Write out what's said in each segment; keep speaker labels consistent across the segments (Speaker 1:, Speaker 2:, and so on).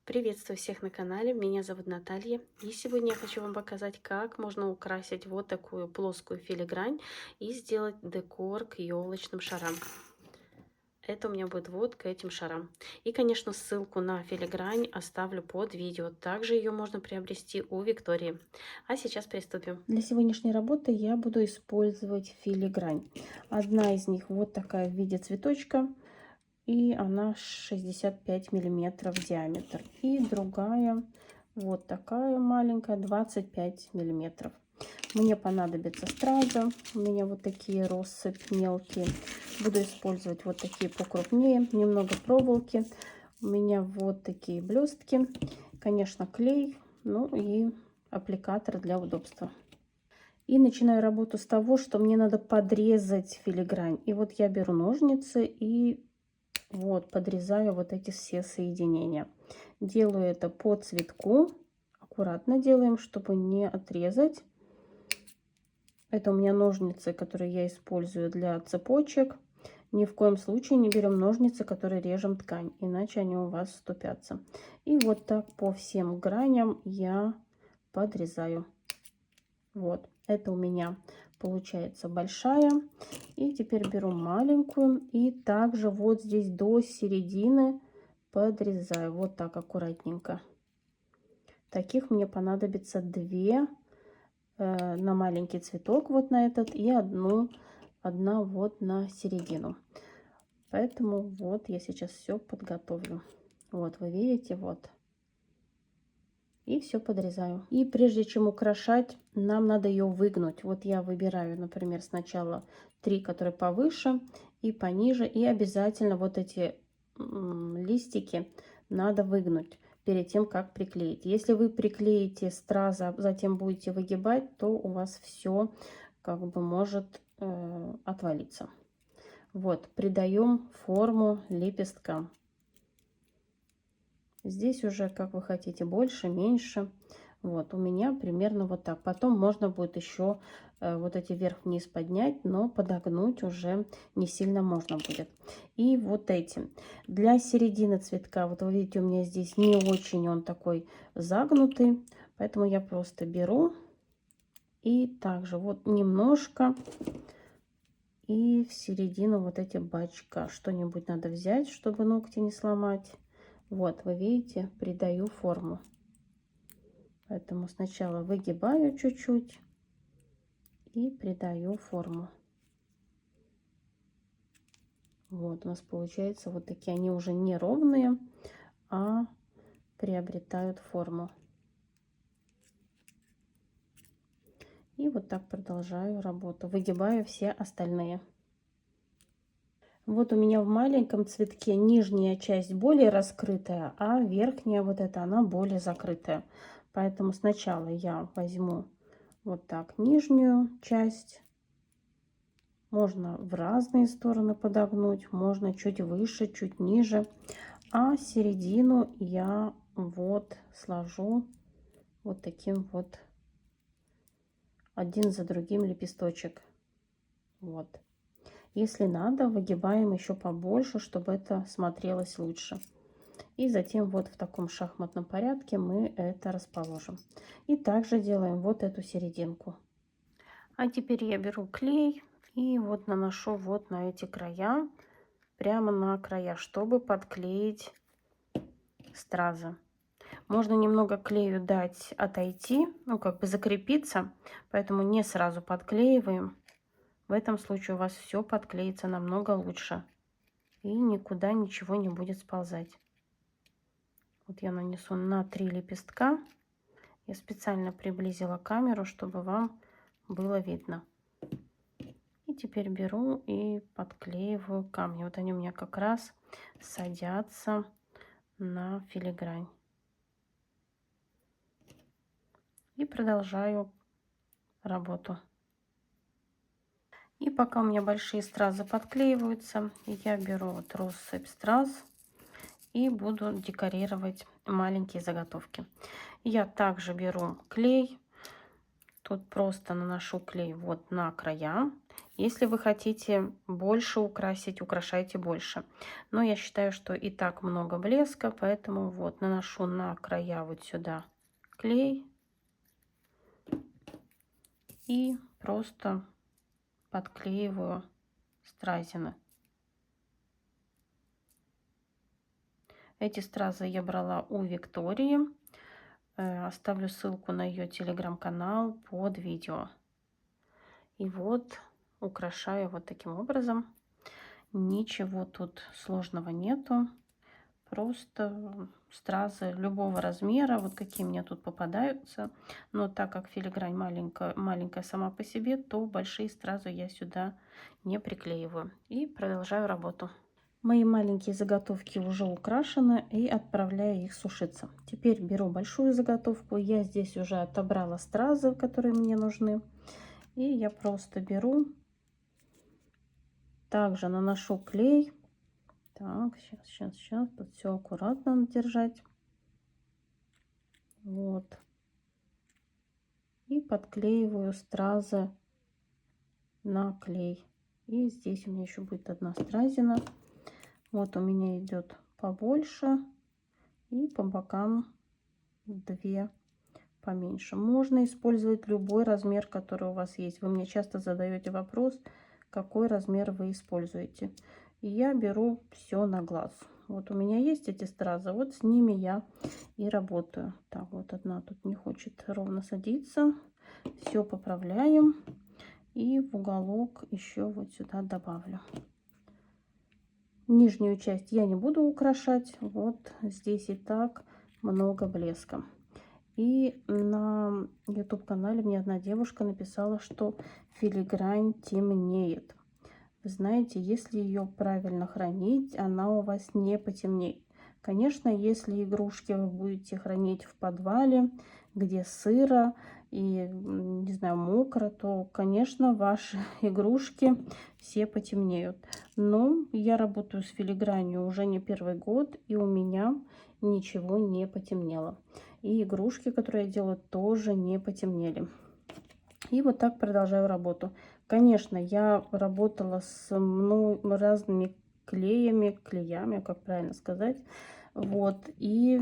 Speaker 1: Приветствую всех на канале, меня зовут Наталья, и сегодня я хочу вам показать, как можно украсить вот такую плоскую филигрань и сделать декор к елочным шарам. Это у меня будет вот к этим шарам. И, конечно, ссылку на филигрань оставлю под видео, также ее можно приобрести у Виктории. А сейчас приступим. Для сегодняшней работы я буду использовать филигрань. Одна из них вот такая в виде цветочка, и она 65 миллиметров в диаметр. И другая вот такая маленькая, 25 миллиметров. Мне понадобится страза. У меня вот такие россыпь мелкие. Буду использовать вот такие покрупнее. Немного проволоки. У меня вот такие блестки. Конечно, клей. Ну и аппликатор для удобства. И начинаю работу с того, что мне надо подрезать филигрань. И вот я беру ножницы и вот подрезаю вот эти все соединения. Делаю это по цветку. Аккуратно делаем, чтобы не отрезать. Это у меня ножницы, которые я использую для цепочек. Ни в коем случае не берем ножницы, которые режем ткань, иначе они у вас ступятся. И вот так по всем граням я подрезаю. Вот, это у меня получается большая. И теперь беру маленькую и также вот здесь до середины подрезаю. Вот так аккуратненько. Таких мне понадобится 2 на маленький цветок, вот на этот, и одна вот на середину. Поэтому вот я сейчас все подготовлю. Вот вы видите, вот. И все подрезаю. И прежде чем украшать, нам надо ее выгнуть. Вот я выбираю, например, сначала 3, которые повыше и пониже. И обязательно вот эти листики надо выгнуть перед тем, как приклеить. Если вы приклеите стразы, а затем будете выгибать, то у вас все как бы может отвалиться. Вот, придаем форму лепесткам. Здесь уже как вы хотите, больше, меньше. Вот у меня примерно вот так. Потом можно будет еще вот эти вверх-вниз поднять, но подогнуть уже не сильно можно будет. И вот эти. Для середины цветка, вот вы видите, у меня здесь не очень он такой загнутый. Поэтому я просто беру и также вот немножко и в середину вот эти бачка. Что-нибудь надо взять, чтобы ногти не сломать. Вот, вы видите, придаю форму. Поэтому сначала выгибаю чуть-чуть и придаю форму. Вот у нас получается вот такие, они уже не ровные, а приобретают форму. И вот так продолжаю работу, выгибаю все остальные. Вот у меня в маленьком цветке нижняя часть более раскрытая, а верхняя вот эта, она более закрытая. Поэтому сначала я возьму вот так нижнюю часть. Можно в разные стороны подогнуть, можно чуть выше, чуть ниже. А середину я вот сложу вот таким вот один за другим лепесточек. Вот. Если надо, выгибаем еще побольше, чтобы это смотрелось лучше. И затем вот в таком шахматном порядке мы это расположим. И также делаем вот эту серединку. А теперь я беру клей и вот наношу вот на эти края, прямо на края, чтобы подклеить стразы. Можно немного клею дать отойти, ну как бы закрепиться, поэтому не сразу подклеиваем. В этом случае у вас все подклеится намного лучше и никуда ничего не будет сползать. Вот я нанесу на 3 лепестка. Я специально приблизила камеру, чтобы вам было видно. И теперь беру и подклеиваю камни. Вот они у меня как раз садятся на филигрань. И продолжаю работу. И пока у меня большие стразы подклеиваются, я беру вот россыпь страз и буду декорировать маленькие заготовки. Я также беру клей, Тут просто наношу клей вот на края. Если вы хотите больше украсить, украшайте больше. Но я считаю, что и так много блеска, поэтому вот наношу на края вот сюда клей и просто подклеиваю стразины. Эти стразы я брала у Виктории. Оставлю ссылку на ее телеграм-канал под видео. И вот украшаю вот таким образом. Ничего тут сложного нету. Просто стразы любого размера, вот какие мне тут попадаются. Но так как филигрань маленькая сама по себе, то большие стразы я сюда не приклеиваю. И продолжаю работу. Мои маленькие заготовки уже украшены, и отправляю их сушиться. Теперь беру большую заготовку. Я здесь уже отобрала стразы, которые мне нужны. И я просто беру, также наношу клей. Так, сейчас. Тут все аккуратно надо держать. Вот. И подклеиваю стразы на клей. И здесь у меня еще будет одна стразина. Вот у меня идет побольше. И по бокам 2 поменьше. Можно использовать любой размер, который у вас есть. Вы мне часто задаете вопрос, какой размер вы используете. И я беру все на глаз. Вот у меня есть эти стразы, вот с ними я и работаю. Так, вот одна тут не хочет ровно садиться. Все поправляем. И в уголок еще вот сюда добавлю. Нижнюю часть я не буду украшать. Вот здесь и так много блеска. И на YouTube-канале мне одна девушка написала, что филигрань темнеет. Вы знаете, если ее правильно хранить, она у вас не потемнеет. Конечно, если игрушки вы будете хранить в подвале, где сыро и, не знаю, мокро, то, конечно, ваши игрушки все потемнеют. Но я работаю с филигранью уже не первый год, и у меня ничего не потемнело. И игрушки, которые я делаю, тоже не потемнели. И вот так продолжаю работу. Конечно, я работала с разными клеями, как правильно сказать. Вот, и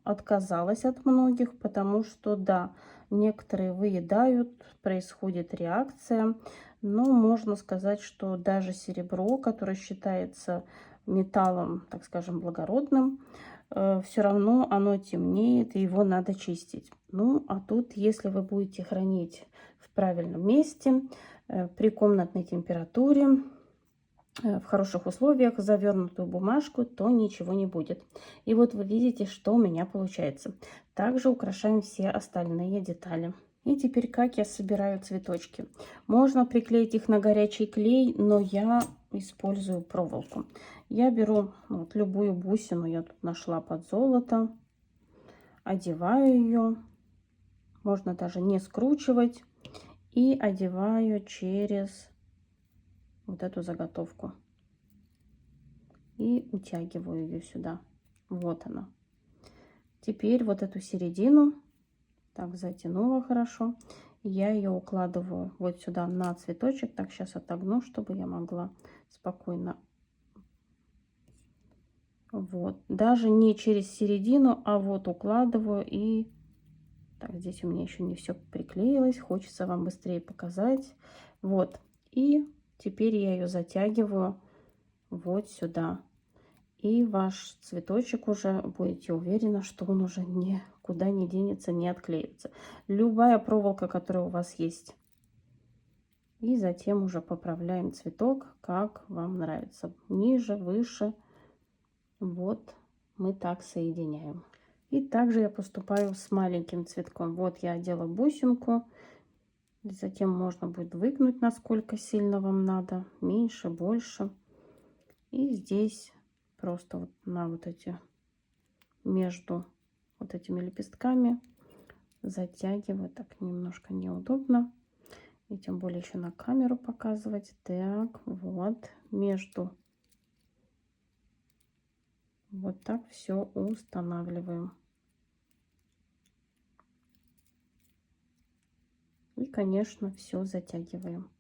Speaker 1: отказалась от многих, потому что, да, некоторые выедают, происходит реакция. Но можно сказать, что даже серебро, которое считается металлом, так скажем, благородным, все равно оно темнеет, и его надо чистить. Ну, а тут, если вы будете хранить в правильном месте, при комнатной температуре, в хороших условиях, завернутую бумажку, то ничего не будет. И вот вы видите, что у меня получается. Также украшаем все остальные детали. И теперь как я собираю цветочки. Можно приклеить их на горячий клей, но я использую проволоку. Я беру вот любую бусину, я тут нашла под золото, одеваю ее, можно даже не скручивать, и одеваю через вот эту заготовку. И утягиваю ее сюда. Вот она. Теперь вот эту середину, так, затянула хорошо. Я ее укладываю вот сюда на цветочек. Так, сейчас отогну, чтобы я могла спокойно. Вот. Даже не через середину, а вот укладываю. И так, здесь у меня еще не все приклеилось. Хочется вам быстрее показать. Вот. И теперь я ее затягиваю вот сюда. И ваш цветочек уже, будете уверены, что он уже никуда не денется, не отклеится. Любая проволока, которая у вас есть. И затем уже поправляем цветок, как вам нравится. Ниже, выше. Вот мы так соединяем. И также я поступаю с маленьким цветком. Вот я одела бусинку. Затем можно будет выгнуть, насколько сильно вам надо. Меньше, больше. И здесь просто вот на вот эти, между вот этими лепестками затягиваю. Так немножко неудобно. И тем более еще на камеру показывать. Так, вот между. Вот так все устанавливаем. И, конечно, все затягиваем.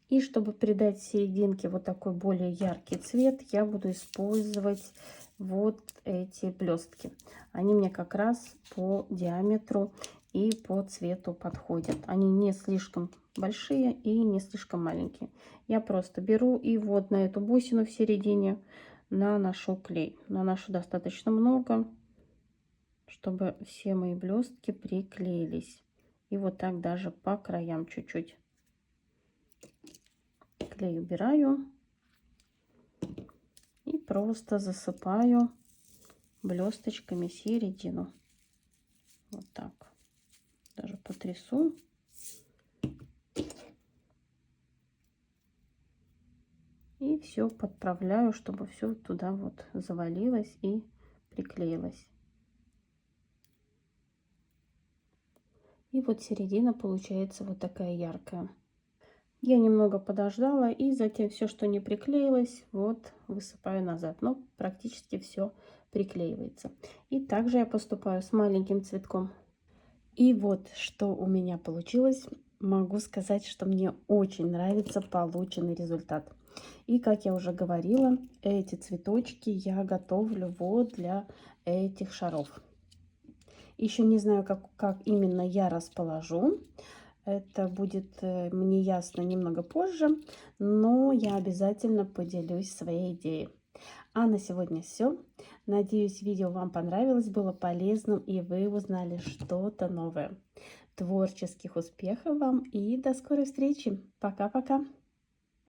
Speaker 1: И чтобы придать серединке вот такой более яркий цвет, я буду использовать вот эти блестки. Они мне как раз по диаметру и по цвету подходят. Они не слишком большие и не слишком маленькие. Я просто беру и вот на эту бусину в середине наношу клей. Наношу достаточно много, чтобы все мои блестки приклеились. И вот так даже по краям чуть-чуть. Клей убираю и просто засыпаю блесточками середину. Вот так. Даже потрясу. И все подправляю, чтобы все туда вот завалилось и приклеилось. И вот середина получается вот такая яркая. Я немного подождала, и затем все, что не приклеилось, вот высыпаю назад. Но практически все приклеивается. И также я поступаю с маленьким цветком. И вот что у меня получилось. Могу сказать, что мне очень нравится полученный результат. И как я уже говорила, эти цветочки я готовлю вот для этих шаров. Еще не знаю, как именно я расположу. Это будет мне ясно немного позже, но я обязательно поделюсь своей идеей. А на сегодня все. Надеюсь, видео вам понравилось, было полезным и вы узнали что-то новое. Творческих успехов вам и до скорой встречи. Пока-пока.